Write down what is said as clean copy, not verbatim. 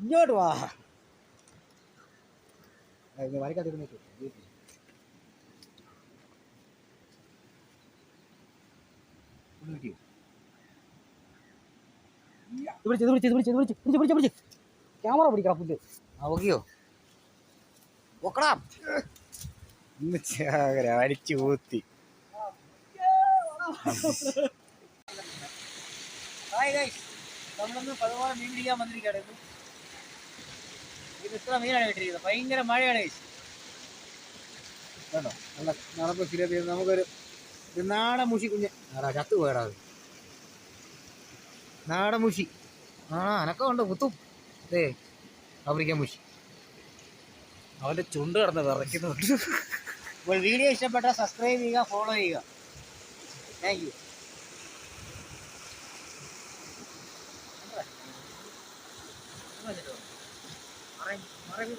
ഇങ്ങോട്ട് വാ. വരക്കാത്തിരുന്നു ക്യാമറ പിടിക്കണം പുല്ല്. ഓക്കെയോ ഒക്കടാ അടിച്ചു ഊത്തി. നമ്മളൊന്ന് പതിവാറ് മീൻ പിടിക്കാൻ വന്നിരിക്കുകയാണ്. ഇത് ഇത്ര മീനാണ് കിട്ടിയിരിക്കുന്നത്. ഭയങ്കര മഴയാണ്. കേട്ടോ നല്ല നടപ്പ് ശരിയാ. നമുക്കൊരു നാടൻ മുഷി കുഞ്ഞ് ചത്തു പോയടാ. നാടൻ മുഷി അനക്കം ഉണ്ട് കുത്തും. അതെ ആഫ്രിക്കൻ മുഷി. അവൻ്റെ ചുണ്ട് കിടന്ന് വിറയ്ക്കുന്നുണ്ട്. അപ്പോൾ വീഡിയോ ഇഷ്ടപ്പെട്ടാൽ സബ്സ്ക്രൈബ് ചെയ്യുക, ഫോളോ ചെയ്യുക. Thank you. മറങ്ങി